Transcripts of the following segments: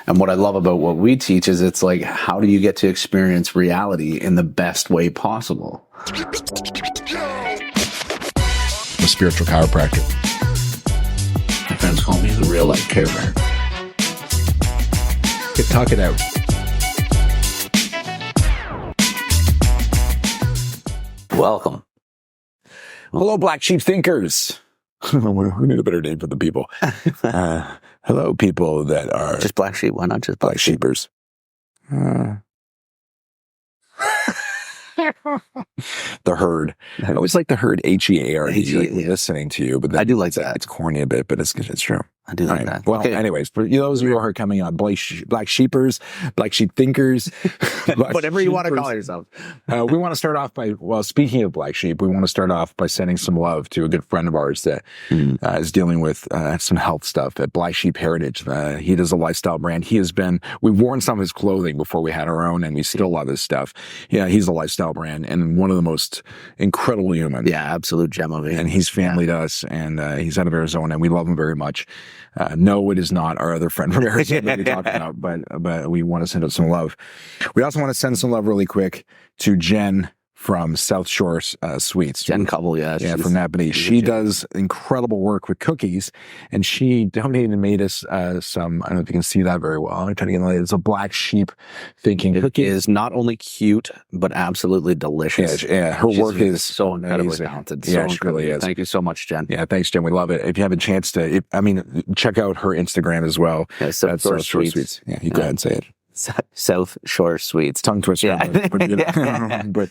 And what I love about what we teach is it's like, how do you get to experience reality in the best way possible? A spiritual chiropractor. My friends call me the real life care bear. Talk it out. Welcome. Hello, Black Sheep Thinkers. We need a better name for the people. Hello, people that are... Just black sheep. Why not just Black Sheepers? The herd. I always like the herd, H-E-A-R-D, like listening to you. But I do like that. It's corny a bit, but it's true. I do like that. Well, anyways, for those of you who are coming on, Black Sheepers, Black Sheep Thinkers, whatever you want to call yourself. We want to start off by, speaking of Black Sheep, we want to start off by sending some love to a good friend of ours that is dealing with some health stuff at Black Sheep Heritage. He does a lifestyle brand. We've worn some of his clothing before we had our own, and we still love his stuff. Yeah, he's a lifestyle brand and one of the most incredible humans. Yeah, absolute gem of it. And he's family to us, and he's out of Arizona, and we love him very much. No, it is not our other friend from Arizona that we talked about, but we want to send out some love. We also want to send some love really quick to Jen from South Shore Sweets. Jen Cobble, yeah. Yeah, from Napanee. She does incredible work with cookies, and she donated and made us some, I don't know if you can see that very well. I'm trying to get it. It's a Black Sheep thinking cookie. It is not only cute, but absolutely delicious. Yeah, her work is so incredibly talented. Yeah, she really is. Thank you so much, Jen. Yeah, thanks, Jen. We love it. If you have a chance to, check out her Instagram as well. Yeah, South Shore Sweets. Yeah, you go ahead and say it. South Shore Sweets. Tongue twister. Yeah. But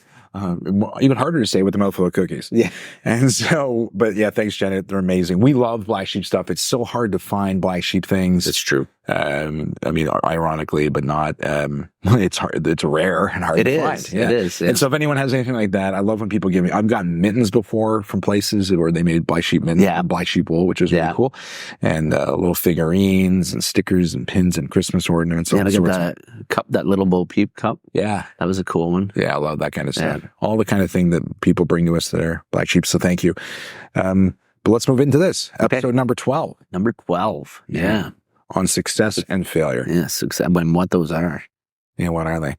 even harder to say with the mouthful of cookies. Yeah. And so, but yeah, thanks, Janet. They're amazing. We love Black Sheep stuff. It's so hard to find Black Sheep things. It's true. Ironically, but not, it's hard. It's rare and hard to find. Yeah. It is. Yeah. And so if anyone has anything like that, I love when people give me, I've gotten mittens before from places where they made Black Sheep mittens, Black Sheep wool, which is really cool. And, little figurines and stickers and pins and Christmas ornaments. Yeah, I got that cup, that little Bo Peep cup. Yeah. That was a cool one. Yeah, I love that kind of stuff. Yeah. All the kind of thing that people bring to us that are Black Sheep. So thank you. But let's move into this. Episode number 12. Number 12. Yeah. On success and failure. Yeah, success. And what those are. Yeah, what are they?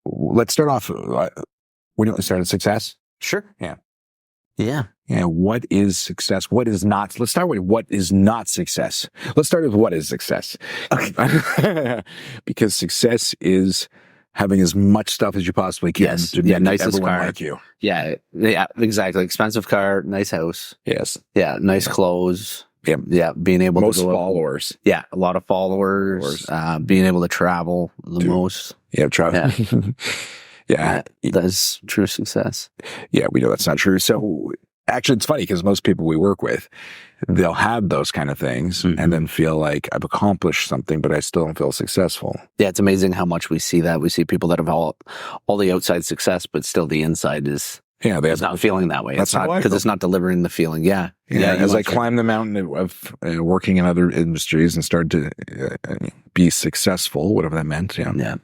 Let's start off. We don't start at success? Sure. Yeah. Yeah. Yeah. What is success? What is not? Let's start with what is not success. Let's start with what is success. Okay. Because success is having as much stuff as you possibly can. Yes. To make nicest everyone car. like you. Yeah. Yeah. Exactly. Expensive car, nice house. Yes. Yeah. Nice clothes. Yeah. Yeah. Being able most to go followers. Yeah. A lot of followers. Being able to travel the most. Yeah. Travel. Yeah. That's true success. Yeah. We know that's not true. So actually, it's funny because most people we work with, they'll have those kind of things and then feel like I've accomplished something, but I still don't feel successful. Yeah, it's amazing how much we see that. We see people that have all the outside success, but still the inside is not feeling that way. That's not because it's not delivering the feeling. Yeah. As I climbed the mountain of working in other industries and started to be successful, whatever that meant. Yeah.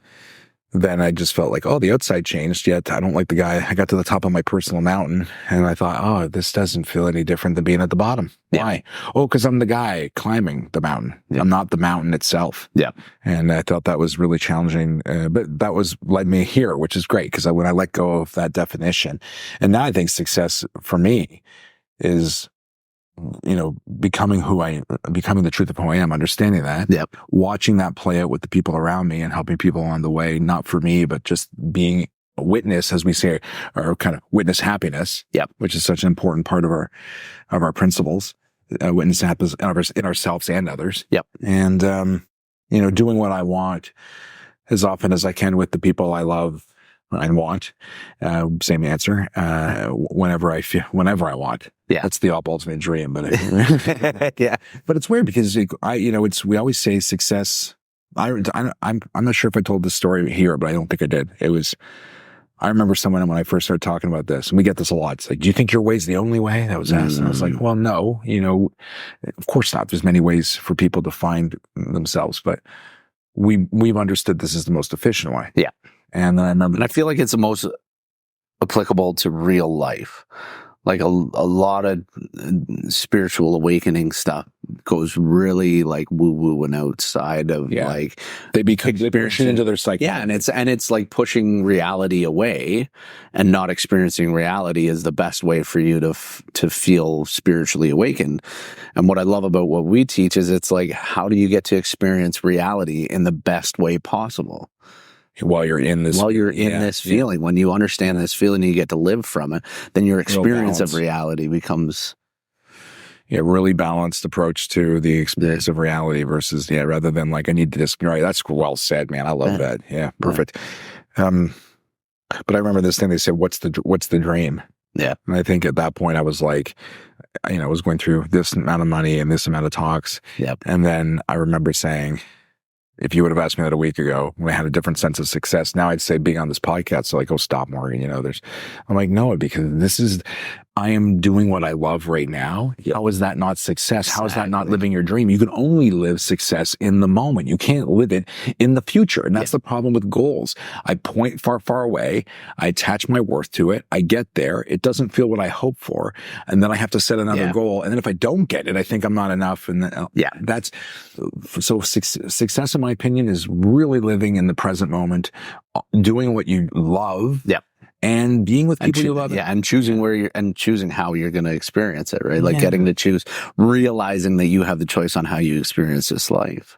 Then I just felt like, the outside changed, yet I don't like the guy. I got to the top of my personal mountain and I thought, this doesn't feel any different than being at the bottom. Yeah. Why? Because I'm the guy climbing the mountain. Yeah. I'm not the mountain itself. Yeah. And I thought that was really challenging, but that led me here, which is great because when I let go of that definition, and now I think success for me is, becoming the truth of who I am, understanding that, watching that play out with the people around me and helping people along the way, not for me, but just being a witness, as we say, or kind of witness happiness, which is such an important part of our principles, witness happiness in ourselves and others. And, doing what I want as often as I can with the people I love and want, same answer, whenever I want. Yeah. That's the ultimate dream, but but it's weird because we always say success. I'm not sure if I told this story here, but I don't think I did. I remember someone when I first started talking about this, and we get this a lot. It's like, do you think your way's the only way? That was asked. And I was like, well, no, of course not. There's many ways for people to find themselves, but we've understood this is the most efficient way. Yeah. And I feel like it's the most applicable to real life. Like a lot of spiritual awakening stuff goes really like woo woo and outside of like they push it into their psyche. Yeah, and it's like pushing reality away, and not experiencing reality is the best way for you to feel spiritually awakened. And what I love about what we teach is it's like, how do you get to experience reality in the best way possible? While you're in this feeling, when you understand this feeling, you get to live from it, then your experience of reality becomes really balanced approach to the experience of reality versus rather than like I need to just right. That's well said, man. I love that. Yeah, perfect. But I remember this thing they said, what's the dream? Yeah, and I think at that point I was like, I was going through this amount of money and this amount of talks. Yep. And then I remember saying, if you would have asked me that a week ago, when I had a different sense of success, now I'd say being on this podcast, so like, oh, stop, Morgan. I'm like, no, because I am doing what I love right now. How is that not success? How is that not living your dream? You can only live success in the moment. You can't live it in the future. And that's the problem with goals. I point far, far away. I attach my worth to it. I get there. It doesn't feel what I hope for. And then I have to set another goal. And then if I don't get it, I think I'm not enough. And that's so success, in my opinion, is really living in the present moment, doing what you love. Yeah. And being with people you love. Yeah, and choosing choosing how you're going to experience it, right? Like getting to choose, realizing that you have the choice on how you experience this life.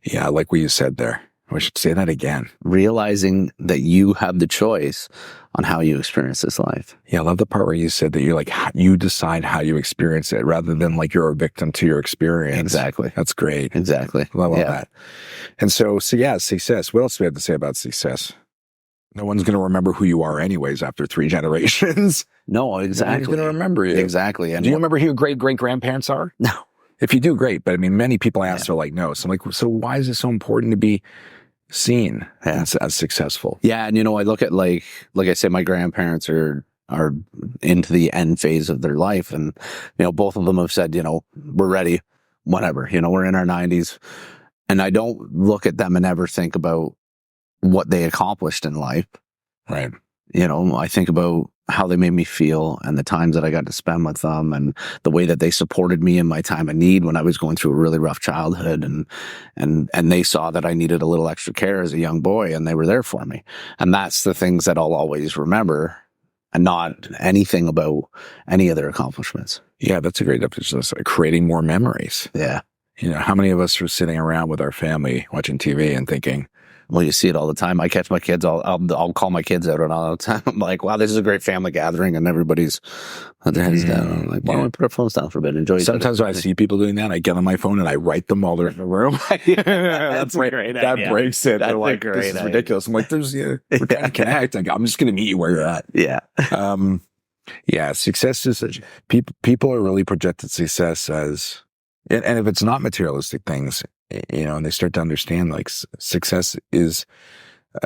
Yeah, I like what you said there. I should say that again. Realizing that you have the choice on how you experience this life. Yeah, I love the part where you said that you're like, you decide how you experience it rather than like you're a victim to your experience. Exactly. That's great. Exactly. I love that. And so success. What else do we have to say about success? No one's going to remember who you are anyways after 3 generations. No, exactly. No one's going to remember you. Exactly. And do you remember who your great-great-grandparents are? No. If you do, great. But I mean, many people I ask are like, no. So I'm like, so why is it so important to be seen as successful? Yeah. And I look at like I said, my grandparents are into the end phase of their life. And, both of them have said, we're ready, whatever, we're in our 90s. And I don't look at them and ever think about what they accomplished in life. Right. I think about how they made me feel and the times that I got to spend with them and the way that they supported me in my time of need when I was going through a really rough childhood, and they saw that I needed a little extra care as a young boy, and they were there for me. And that's the things that I'll always remember, and not anything about any of their accomplishments. Yeah, that's a great definition. Creating more memories. Yeah. How many of us are sitting around with our family watching TV and thinking, well, you see it all the time. I catch my kids. I'll call my kids out all the time. I'm like, wow, this is a great family gathering, and everybody's with their heads down. I'm like, why don't we put our phones down for a bit? Enjoy. Sometimes when I see people doing that, I get on my phone and I write them while they're in the room. That's a great idea. That breaks it. That's like, a great this is idea. ridiculous. I'm like, we're trying to connect. I'm just going to meet you where you're at. Yeah. Success is people are really projected success as, and if it's not materialistic things, and they start to understand like success is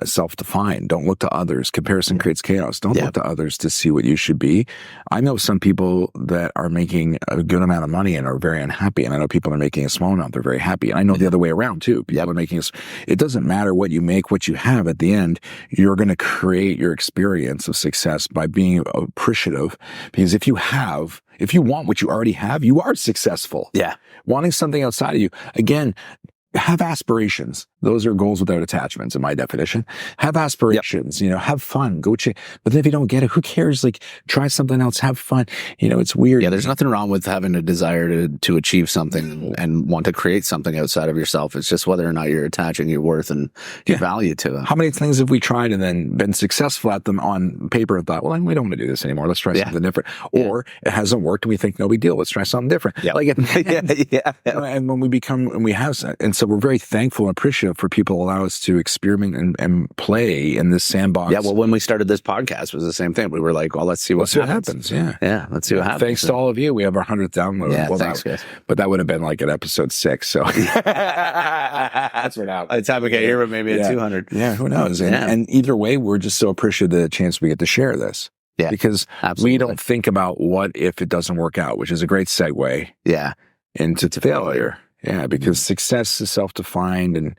self-defined. Don't look to others. Comparison creates chaos. Don't look to others to see what you should be. I know some people that are making a good amount of money and are very unhappy. And I know people that are making a small amount. They're very happy. And I know the other way around too. People are making it doesn't matter what you make, what you have at the end, you're going to create your experience of success by being appreciative. Because if you want what you already have, you are successful. Yeah. Wanting something outside of you, again, have aspirations. Those are goals without attachments in my definition. Have aspirations, have fun, go check. But then if you don't get it, who cares? Like, try something else, have fun. It's weird. Yeah, there's nothing wrong with having a desire to achieve something and want to create something outside of yourself. It's just whether or not you're attaching your worth and your value to it. How many things have we tried and then been successful at them on paper and thought, well, we don't want to do this anymore. Let's try something different. Or it hasn't worked and we think, no big deal. Let's try something different. Yeah. And when we have, and so we're very thankful and appreciative for people allow us to experiment and play in this sandbox. Yeah, well, when we started this podcast, it was the same thing. We were like, well, let's see what happens. Yeah, let's see what happens. Thanks to all of you. We have our 100th download. Yeah, thanks, guys. But that would have been like at episode 6. So that's what happened. By the time we get here, maybe at 200. Yeah, who knows? And either way, we're just so appreciative of the chance we get to share this. Yeah, because we don't think about what if it doesn't work out, which is a great segue. Yeah, into failure. Yeah, because success is self-defined and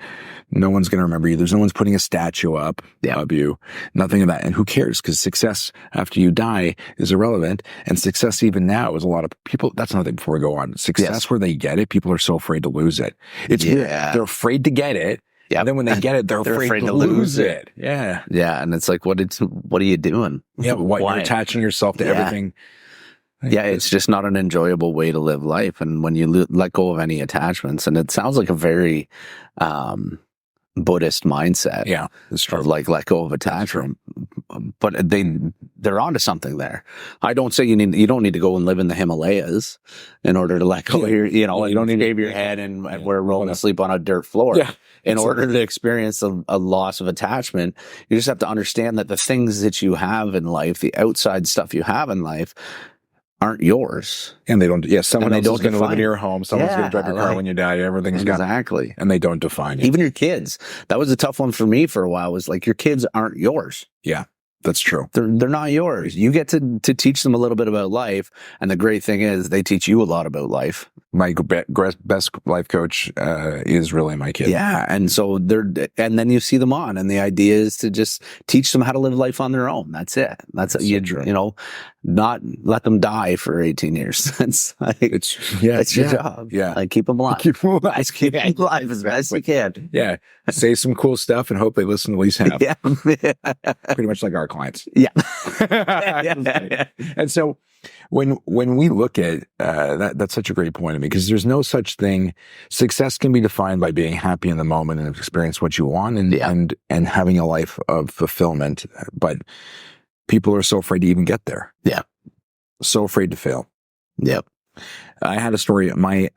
no one's going to remember you. There's no one's putting a statue up of you, nothing of that. And who cares? Because success after you die is irrelevant. And success even now is a lot of people. That's another thing before we go on. Success where they get it, people are so afraid to lose it. It's weird. They're afraid to get it. Yeah. And then when they get it, they're afraid to lose it. Yeah. Yeah. And it's like, what are you doing? Yeah. You're attaching yourself to everything. Yeah, it's just not an enjoyable way to live life. And when you let go of any attachments, and it sounds like a very Buddhist mindset. Yeah, it's true. Of like let go of attachment, but they're onto something there. I don't say you don't need to go and live in the Himalayas in order to let go of your, you don't need to shave your head and wear a robe and sleep on a dirt floor. Yeah. In order to experience a loss of attachment, you just have to understand that the things that you have in life, the outside stuff you have in life, aren't yours. And they don't, someone else is going to live in your home. Someone's going to drive your car when you die. Everything's exactly. And they don't define you. Even your kids. That was a tough one for me for a while, was like, your kids aren't yours. Yeah, that's true. They're not yours. You get to teach them a little bit about life. And the great thing is they teach you a lot about life. My best life coach is really my kid. Yeah. And so and then you see them on, and the idea is to just teach them how to live life on their own. That's it. That's so not let them die for 18 years. It's your job. Yeah. Like keep them alive. Keep them alive. Keep them alive as best you can. Yeah. Say some cool stuff and hope they listen to at least half. Yeah. Pretty much like our clients. Yeah. And so when we look at that's such a great point to me, because there's no such thing. Success can be defined by being happy in the moment and experience what you want and having a life of fulfillment. But people are so afraid to even get there. Yeah. So afraid to fail. Yep. I had a story. My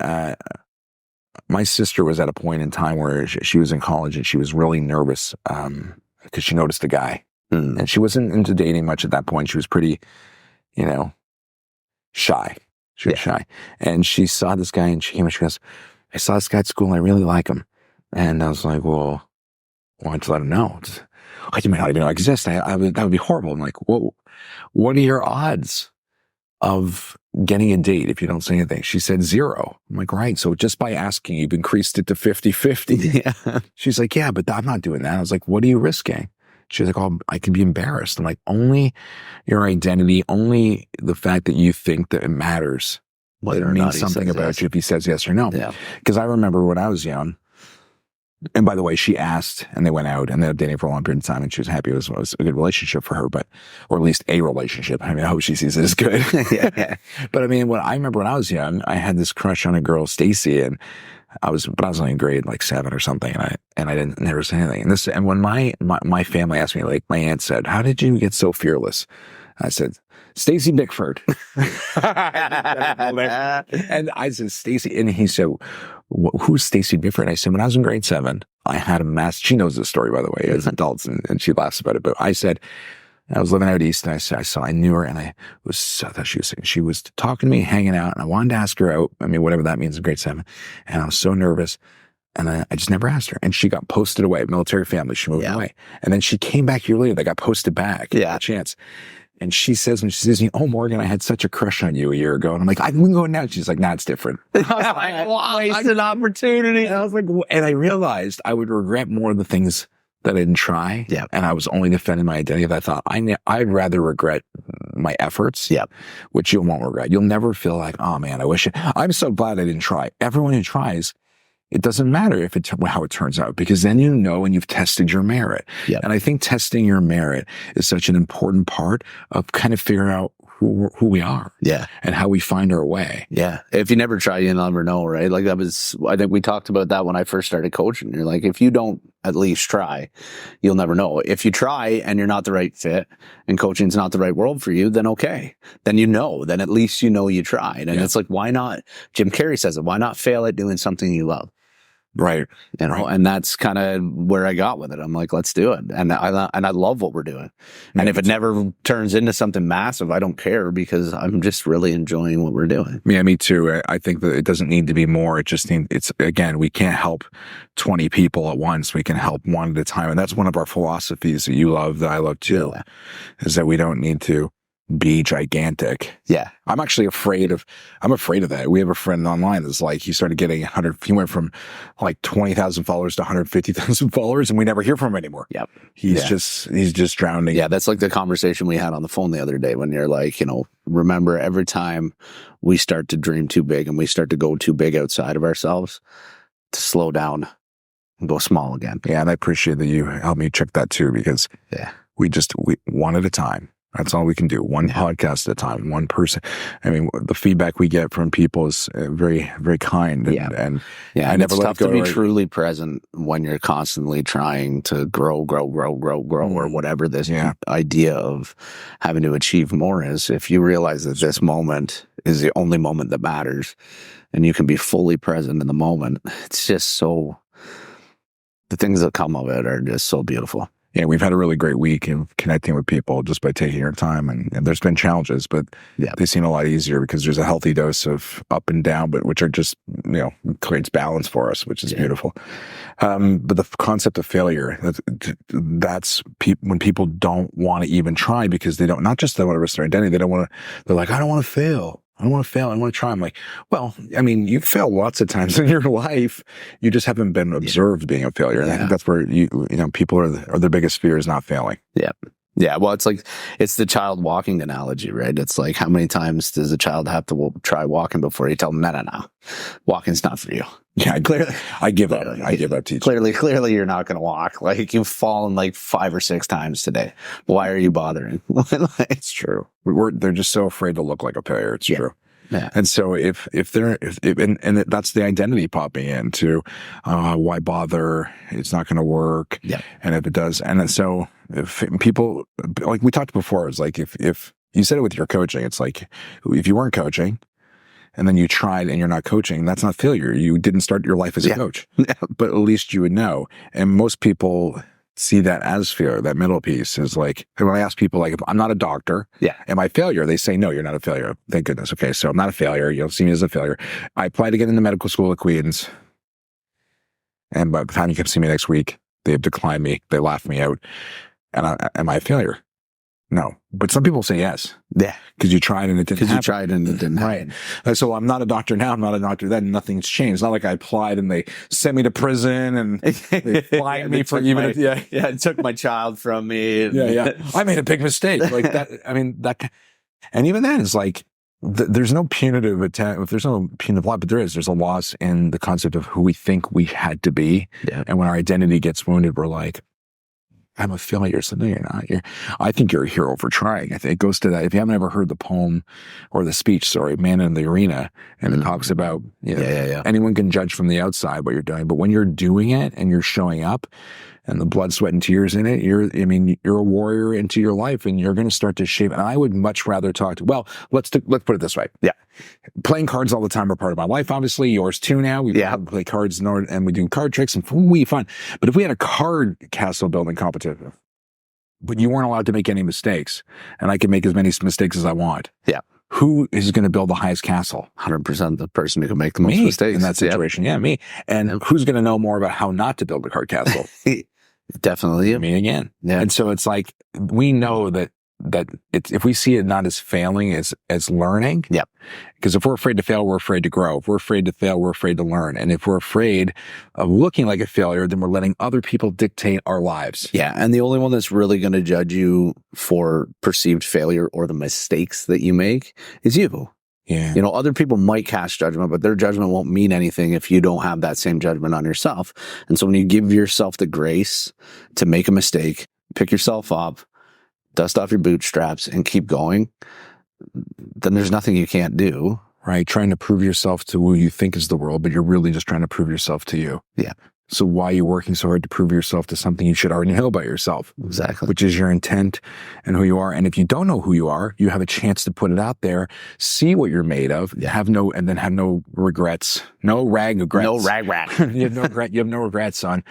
sister was at a point in time where she was in college and she was really nervous because she noticed a guy. And she wasn't into dating much at that point. She was pretty, shy. She was shy. And she saw this guy and she came and she goes, I saw this guy at school and I really like him. And I was like, well, why don't you let him know? You might not even exist. That would be horrible. I'm like, whoa, what are your odds of getting a date if you don't say anything? She said 0. I'm like, right. So just by asking, you've increased it to 50-50. Yeah. She's like, yeah, but I'm not doing that. I was like, what are you risking? She's like, oh, I can be embarrassed. I'm like, only your identity, only the fact that you think that it matters. Whether it means something about you if he says yes or no. Yeah. Because I remember when I was young, and by the way, she asked and they went out and they ended up dating for a long period of time and she was happy. It was a good relationship for her, or at least a relationship. I mean, I hope she sees it as good. Yeah. But I mean, I remember when I was young, I had this crush on a girl, Stacy, and I was only in grade like 7 or something, and I didn't never say anything. And when my family asked me, like my aunt said, "How did you get so fearless?" I said, "Stacy Bickford." And I said, "Stacy," and he said, "Who's Stacy Bickford?" And I said, "When I was in grade 7, I had a she knows this story, by the way, as adults, and she laughs about it. But I said, I was living out east, and I knew her, and I thought she was sick. She was talking to me, hanging out, and I wanted to ask her out. I mean, whatever that means in grade 7. And I was so nervous, and I just never asked her. And she got posted away, military family. She moved away. And then she came back a year later. They got posted back. Yeah. A chance. And she says to me, "Oh, Morgan, I had such a crush on you a year ago." And I'm like, "I can go now." She's like, "Nah, it's different." I was like, wow, wasted opportunity. And I was like, and I realized I would regret more of the things that I didn't try. Yeah. And I was only defending my identity. I thought I'd rather regret my efforts. Yeah. Which you won't regret. You'll never feel like, oh man, I'm so glad I didn't try. Everyone who tries, it doesn't matter how it turns out, because then you know and you've tested your merit. Yep. And I think testing your merit is such an important part of kind of figuring out who we are. Yeah. And how we find our way. Yeah. If you never try, you never know, right? Like I think we talked about that when I first started coaching. You're like, if you don't at least try, you'll never know. If you try and you're not the right fit and coaching's not the right world for you, then okay. Then then at least you tried. And it's like, why not? Jim Carrey says it. Why not fail at doing something you love? Right. And that's kind of where I got with it. I'm like, let's do it. And I love what we're doing. And if it never turns into something massive, I don't care, because I'm just really enjoying what we're doing. Yeah, me too. I think that it doesn't need to be more. Again, we can't help 20 people at once. We can help one at a time. And that's one of our philosophies that you love, that I love too, is that we don't need to be gigantic. Yeah. I'm afraid of that. We have a friend online that's like, he started getting he went from like 20,000 followers to 150,000 followers, and we never hear from him anymore. Yep. He's just drowning. Yeah. That's like the conversation we had on the phone the other day when you're like, remember every time we start to dream too big and we start to go too big outside of ourselves, to slow down and go small again. Yeah. And I appreciate that you helped me check that too, because we one at a time. That's all we can do. One podcast at a time, one person. I mean, the feedback we get from people is very, very kind. And I never let it go. It's tough to be truly present when you're constantly trying to grow, or whatever this idea of having to achieve more is. If you realize that this moment is the only moment that matters, and you can be fully present in the moment, it's just the things that come of it are just so beautiful. Yeah, we've had a really great week of connecting with people just by taking our time. And there's been challenges, but they seem a lot easier because there's a healthy dose of up and down, but which are just, creates balance for us, which is beautiful. But the concept of failure, that's when people don't want to even try because they don't, not just they want to risk their identity, they're like, I don't want to fail. I don't want to fail. I want to try. I'm like, well, I mean, you've failed lots of times in your life. You just haven't been observed being a failure. And I think that's where people are their biggest fear is not failing. Yeah. Yeah. Well, it's the child walking analogy, right? It's like, how many times does a child have to try walking before you tell them, no, walking's not for you. Yeah. Clearly, I give up. I give up teaching. Clearly you're not going to walk. Like, you've fallen like 5 or 6 times today. Why are you bothering? It's true. They're just so afraid to look like a failure. It's true. Yeah. And so if that's the identity popping into, why bother? It's not going to work. Yeah. And if it does, and then so if people, like we talked before, it's like, if you said it with your coaching, it's like, if you weren't coaching and then you tried and you're not coaching, that's not failure. You didn't start your life as a coach, but at least you would know. And most people see that as fear. That middle piece is like, when I ask people, like, if I'm not a doctor, am I a failure? They say, no, you're not a failure. Thank goodness. Okay. So I'm not a failure. You'll see me as a failure. I applied to get into medical school at Queens. And by the time you come see me next week, they have declined me. They laughed me out. And am I a failure? No. But some people say yes. Yeah. Because you tried and it didn't happen. Because you tried and it didn't happen. Right. So I'm not a doctor now. I'm not a doctor then. Nothing's changed. It's not like I applied and they sent me to prison and they fined me for even. It took my child from me. I made a big mistake. Like that. I mean, and even then it's like, there's no punitive attack. If there's no punitive law, but there's a loss in the concept of who we think we had to be. Yeah. And when our identity gets wounded, we're like, I'm a failure. So no, you're not. I think you're a hero for trying. I think it goes to that. If you haven't ever heard the poem or the speech, Man in the Arena, and it talks about, anyone can judge from the outside what you're doing, but when you're doing it and you're showing up and the blood, sweat, and tears in it, you're a warrior into your life and you're going to start to shape. And I would much rather let's put it this way. Yeah. Playing cards all the time are part of my life, obviously. Yours too now. We play cards and we do card tricks and we fun. But if we had a card castle building competition, but you weren't allowed to make any mistakes and I can make as many mistakes as I want. Yeah. Who is going to build the highest castle? 100% the person who can make the most mistakes in that situation. Yeah, me. And who's going to know more about how not to build a card castle? Definitely you. Me again. Yeah. And so it's like, we know that if we see it not as failing as learning. Yep. Because if we're afraid to fail, we're afraid to grow. If we're afraid to fail, we're afraid to learn. And if we're afraid of looking like a failure, then we're letting other people dictate our lives. Yeah. And the only one that's really going to judge you for perceived failure or the mistakes that you make is you. Yeah. Other people might cast judgment, but their judgment won't mean anything if you don't have that same judgment on yourself. And so when you give yourself the grace to make a mistake, pick yourself up, dust off your bootstraps and keep going, then there's nothing you can't do. Right. Trying to prove yourself to who you think is the world, but you're really just trying to prove yourself to you. Yeah. So why are you working so hard to prove yourself to something you should already know about yourself? Exactly. Which is your intent and who you are. And if you don't know who you are, you have a chance to put it out there, see what you're made of, have no regrets, no rag regrets. No rag. You have no regrets on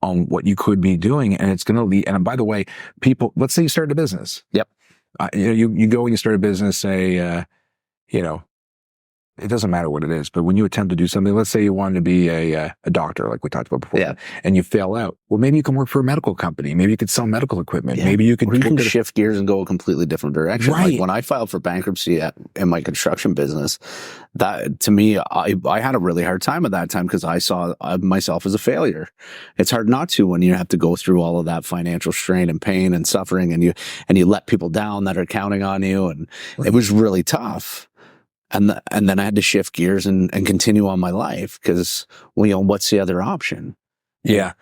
what you could be doing. And it's going to lead. And by the way, people, let's say you started a business. Yep. You go and you start a business, say, it doesn't matter what it is, but when you attempt to do something, let's say you wanted to be a doctor, like we talked about before, Yeah. and you fail out. Well, maybe you can work for a medical company. Maybe you could sell medical equipment. Yeah. Maybe you could, or you can shift gears and go a completely different direction. Right. Like when I filed for bankruptcy in my construction business, that to me, I had a really hard time at that time because I saw myself as a failure. It's hard not to when you have to go through all of that financial strain and pain and suffering, and you let people down that are counting on you, and it was really tough. And then I had to shift gears and continue on my life because, well, what's the other option? Yeah,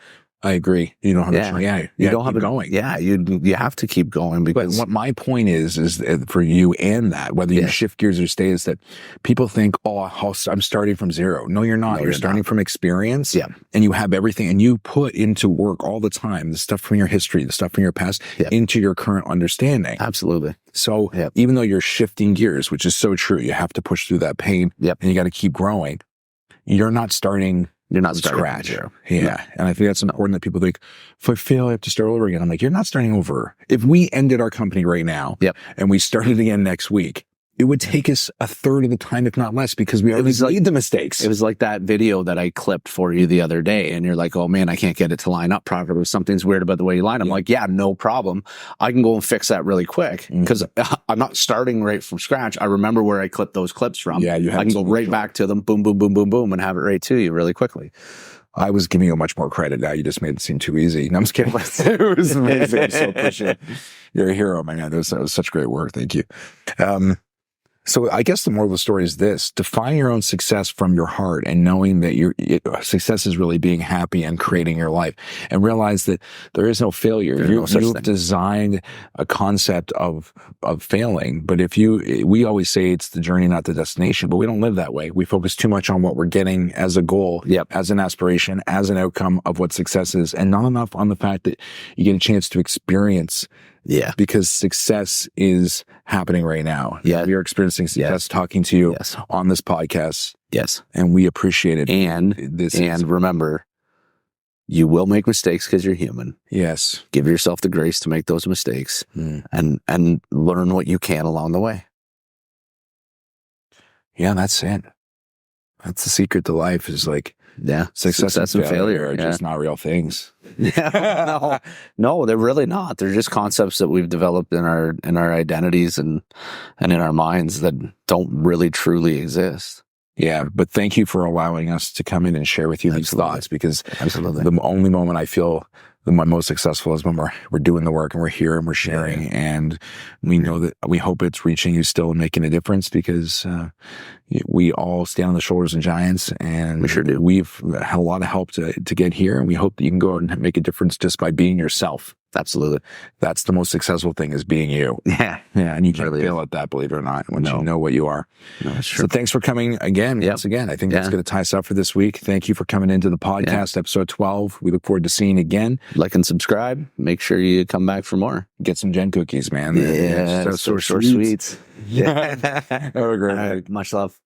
I agree. You don't have you don't have going. Yeah, you have to keep going because. But what my point is for you and that, whether you shift gears or stay, is that people think, oh, I'm starting from zero. No, you're not. You're starting from experience. Yeah. And you have everything, and you put into work all the time, the stuff from your history, the stuff from your past, into your current understanding. Absolutely. So even though you're shifting gears, which is so true, you have to push through that pain, and you got to keep growing. You're not starting. You're not starting scratch. From zero. Yeah. No. And I think that's important that people think, if I fail, I have to start over again. I'm like, you're not starting over. If we ended our company right now and we started again next week, it would take us a third of the time, if not less, because we always made the mistakes. It was like that video that I clipped for you the other day, and you're like, oh man, I can't get it to line up properly. Something's weird about the way you line. I'm like, yeah, no problem. I can go and fix that really quick because I'm not starting right from scratch. I remember where I clipped those clips from. Yeah, I can go right back to them, boom, boom, boom, boom, boom, and have it right to you really quickly. I was giving you much more credit. Now you just made it seem too easy. No, I'm just kidding. It was amazing. So appreciate it. You're a hero, my man. That was such great work. Thank you. So I guess the moral of the story is this: define your own success from your heart, and knowing that your success is really being happy and creating your life, and realize that there is no failure. You've designed a concept of failing, but we always say it's the journey, not the destination, but we don't live that way. We focus too much on what we're getting as a goal, as an aspiration, as an outcome of what success is, and not enough on the fact that you get a chance to experience. Yeah. Because success is happening right now. Yeah. We are experiencing success talking to you on this podcast. Yes. And we appreciate it. And remember, you will make mistakes because you're human. Yes. Give yourself the grace to make those mistakes and learn what you can along the way. Yeah, that's it. That's the secret to life is like, success and failure are just not real things. No, they're really not. They're just concepts that we've developed in our identities and in our minds that don't really truly exist. Yeah, but thank you for allowing us to come in and share with you these thoughts, because the only moment I feel my most successful is when we're doing the work and we're here and we're sharing, and we know that we hope it's reaching you still and making a difference, because we all stand on the shoulders of giants, and we sure do. We've had a lot of help to get here, and we hope that you can go out and make a difference just by being yourself. Absolutely. That's the most successful thing, is being you. Yeah. Yeah. And you can't fail at that, believe it or not, once you know what you are. No, that's true. So thanks for coming again. Once again, I think that's going to tie us up for this week. Thank you for coming into the podcast, episode 12. We look forward to seeing you again. Like and subscribe. Make sure you come back for more. Get some Gen cookies, man. Yeah. So sweets. Yeah. Have a great night. Much love.